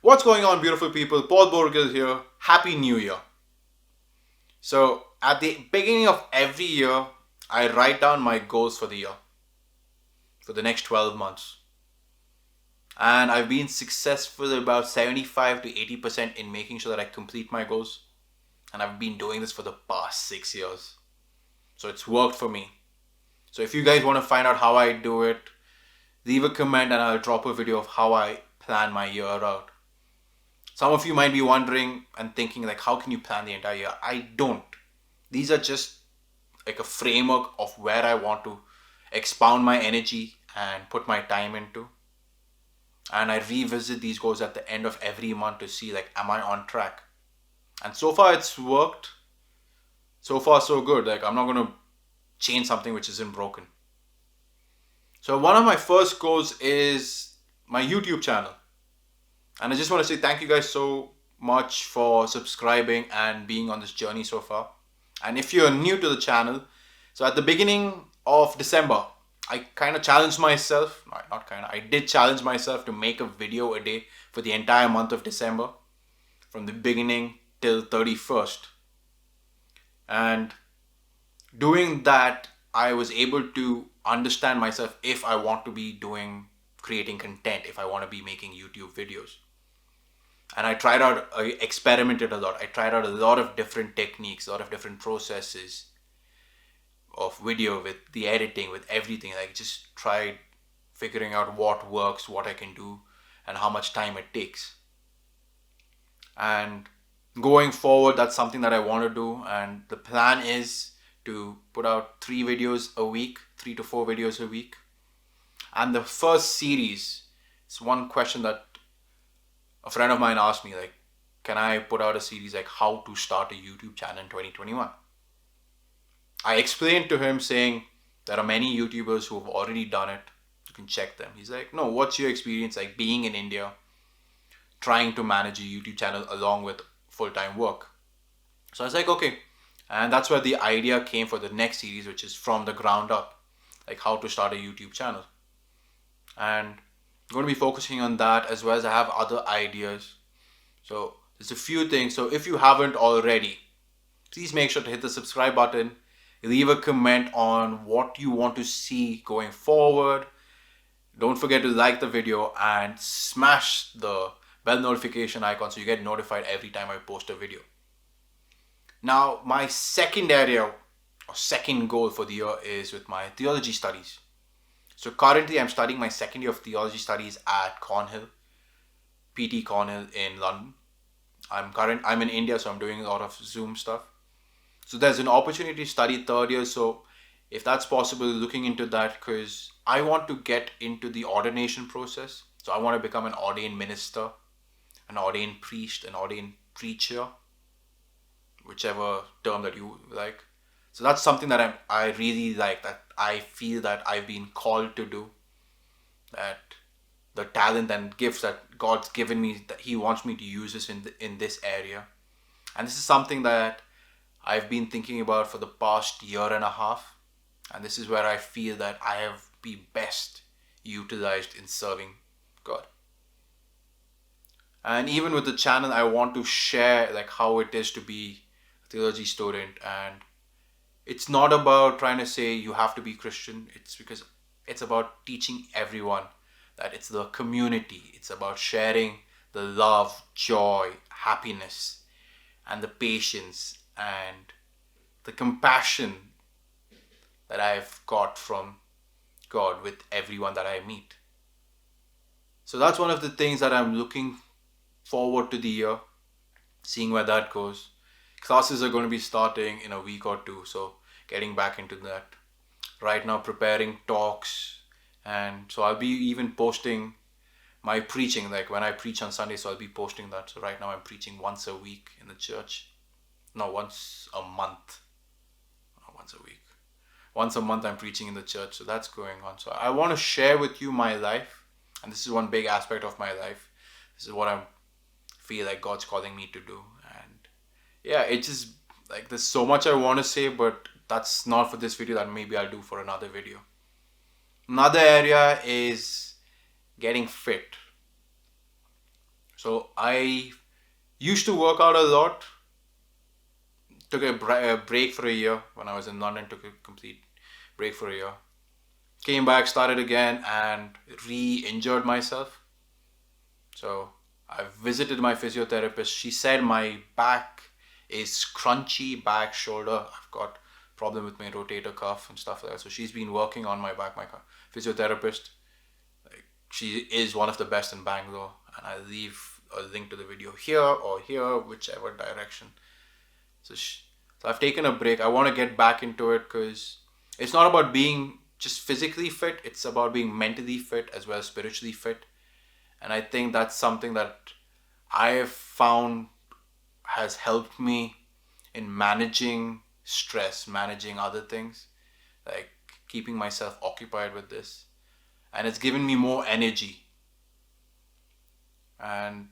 What's going on, beautiful people? Paul Borgall here. Happy New Year. So, at the beginning of every year, I write down my goals for the year, for the next 12 months. And I've been successful about 75 to 80% in making sure that I complete my goals. And I've been doing this for the past 6 years. So, it's worked for me. So, if you guys want to find out how I do it, leave a comment and I'll drop a video of how I plan my year out. Some of you might be wondering and thinking like, how can you plan the entire year? I don't. These are just like a framework of where I want to expound my energy and put my time into. And I revisit these goals at the end of every month to see like, am I on track? And so far it's worked. So far so good. Like I'm not going to change something which isn't broken. So one of my first goals is my YouTube channel. And I just want to say thank you guys so much for subscribing and being on this journey so far. And if you're new to the channel, so at the beginning of December, I kind of challenged myself, not kind of, I did challenge myself to make a video a day for the entire month of December, from the beginning till 31st. And doing that, I was able to understand myself if I want to be creating content, if I want to be making YouTube videos. And I experimented a lot. I tried out a lot of different techniques, a lot of different processes of video with the editing, with everything. I just tried figuring out what works, what I can do, and how much time it takes. And going forward, that's something that I want to do. And the plan is to put out 3 videos a week, 3 to 4 videos a week. And the first series is one question that a friend of mine asked me, like, can I put out a series like how to start a YouTube channel in 2021? I explained to him saying there are many YouTubers who have already done it. You can check them. He's like, no, what's your experience like being in India, trying to manage a YouTube channel along with full-time work? So I was like, okay. And that's where the idea came for the next series, which is from the ground up, like how to start a YouTube channel. And I'm going to be focusing on that as well as I have other ideas. So there's a few things. So if you haven't already, please make sure to hit the subscribe button. Leave a comment on what you want to see going forward. Don't forget to like the video and smash the bell notification icon so you get notified every time I post a video. Now, my second area or second goal for the year is with my theology studies. So currently I'm studying my second year of theology studies at Cornhill, PT Cornhill in London. I'm in India, so I'm doing a lot of Zoom stuff. So there's an opportunity to study third year. So if that's possible, looking into that because I want to get into the ordination process. So I want to become an ordained minister, an ordained priest, an ordained preacher, whichever term that you like. So that's something that I really like, that I feel that I've been called to do, that the talent and gifts that God's given me, that He wants me to use this in this area. And this is something that I've been thinking about for the past year and a half. And this is where I feel that I have been best utilized in serving God. And even with the channel, I want to share like how it is to be a theology student. And it's not about trying to say you have to be Christian. It's because it's about teaching everyone that it's the community. It's about sharing the love, joy, happiness, and the patience and the compassion that I've got from God with everyone that I meet. So that's one of the things that I'm looking forward to the year, seeing where that goes. Classes are going to be starting in a week or two, so getting back into that. Right now preparing talks, and so I'll be even posting my preaching, like when I preach on Sunday, so I'll be posting that. So right now I'm preaching once a week in the church. No, once a month. Not once a week. Once a month I'm preaching in the church, so that's going on. So I want to share with you my life, and this is one big aspect of my life. This is what I feel like God's calling me to do. And yeah, it's just like there's so much I want to say, but that's not for this video. That maybe I'll do for another video. Another area is getting fit. So I used to work out a lot. Took a break for a year when I was in London. Took a complete break for a year. Came back, started again, and re-injured myself. So I visited my physiotherapist. She said my back is crunchy, back, shoulder. I've got problem with my rotator cuff and stuff like that. So she's been working on my back. My physiotherapist, like, she is one of the best in Bangalore, and I'll leave a link to the video here or here, whichever direction. So, so I've taken a break. I want to get back into it because it's not about being just physically fit. It's about being mentally fit as well as spiritually fit. And I think that's something that I have found has helped me in managing stress, managing other things, like keeping myself occupied with this. And it's given me more energy. And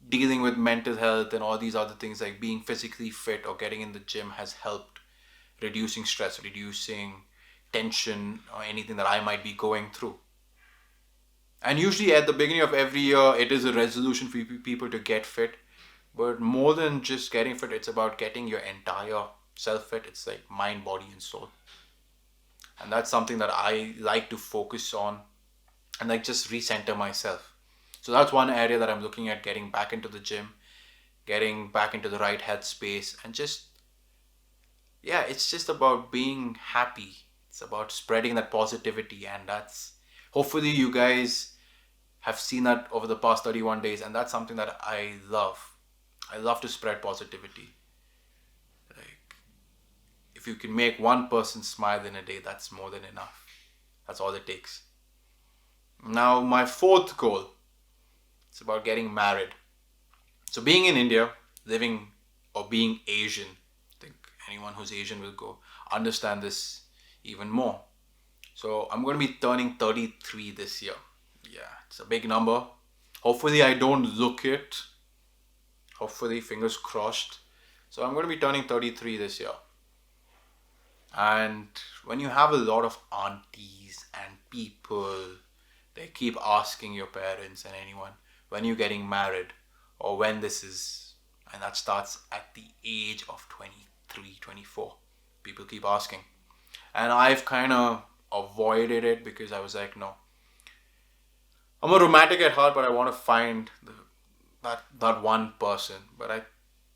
dealing with mental health and all these other things, like being physically fit or getting in the gym, has helped reducing stress, reducing tension, or anything that I might be going through. And usually at the beginning of every year, it is a resolution for people to get fit. But more than just getting fit, it's about getting your entire self fit. It's like mind, body, and soul. And that's something that I like to focus on and like just recenter myself. So that's one area that I'm looking at, getting back into the gym, getting back into the right headspace, and just, yeah, it's just about being happy. It's about spreading that positivity, and that's hopefully you guys have seen that over the past 31 days, and that's something that I love. I love to spread positivity. Like, if you can make one person smile in a day, that's more than enough. That's all it takes. Now, my fourth goal, it's about getting married. So, being in India, living or being Asian, I think anyone who's Asian will go understand this even more. So, I'm going to be turning 33 this year. Yeah, it's a big number. Hopefully, I don't look it. Hopefully, fingers crossed. So, I'm going to be turning 33 this year. And when you have a lot of aunties and people, they keep asking your parents and anyone, when you're getting married or when this is, and that starts at the age of 23, 24. People keep asking. And I've kind of avoided it because I was like, no. I'm a romantic at heart, but I want to find that one person. But I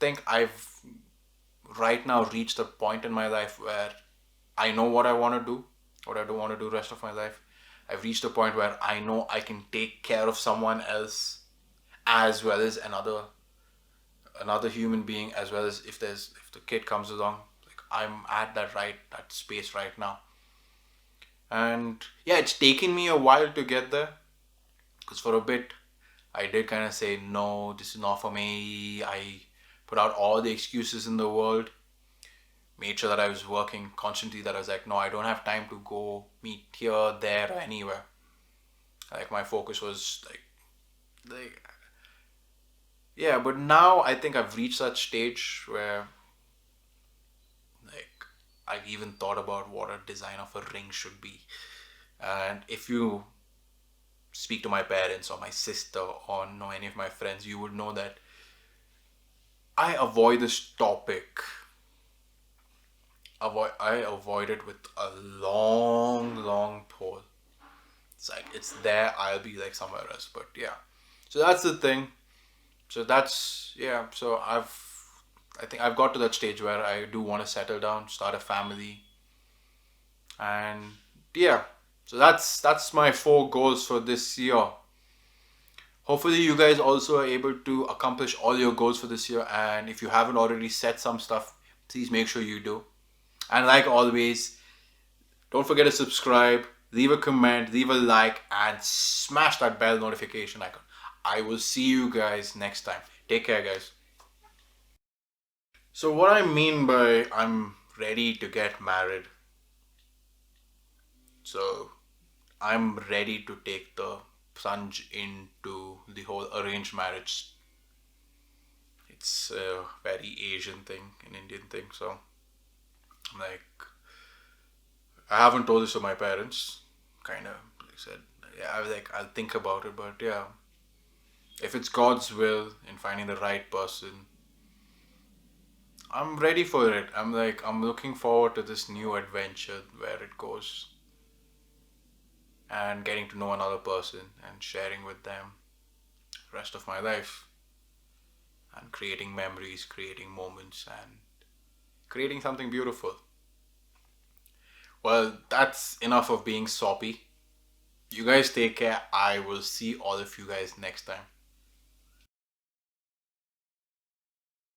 think I've right now reached a point in my life where I know what I want to do, what I don't want to do the rest of my life. I've reached a point where I know I can take care of someone else as well as another human being, as well as if the kid comes along. Like, I'm at that space right now. And yeah, it's taken me a while to get there, because for a bit I did kind of say, no, this is not for me. I put out all the excuses in the world, made sure that I was working constantly, that I was like, no, I don't have time to go meet here, there, or anywhere. Like, my focus was like yeah. But now I think I've reached that stage where, like, I've even thought about what a design of a ring should be. And if you speak to my parents or my sister or know any of my friends, you would know that I avoid this topic. I avoid it with a long pole. It's like, it's there, I'll be like somewhere else. But yeah, so that's the thing. So that's, yeah, so I think I've got to that stage where I do want to settle down, start a family. And yeah, so that's my 4 goals for this year. Hopefully you guys also are able to accomplish all your goals for this year, and if you haven't already set some stuff, please make sure you do. And like always, don't forget to subscribe, leave a comment, leave a like, and smash that bell notification icon. I will see you guys next time. Take care, guys. So what I mean by I'm ready to get married, so I'm ready to take the plunge into the whole arranged marriage. It's a very Asian thing, an Indian thing. So like, I haven't told this to my parents. Kind of like said, yeah, I was like, I'll think about it, but yeah. If it's God's will in finding the right person, I'm ready for it. I'm looking forward to this new adventure where it goes and getting to know another person and sharing with them the rest of my life and creating memories, creating moments, and creating something beautiful. Well, that's enough of being soppy. You guys take care. I will see all of you guys next time.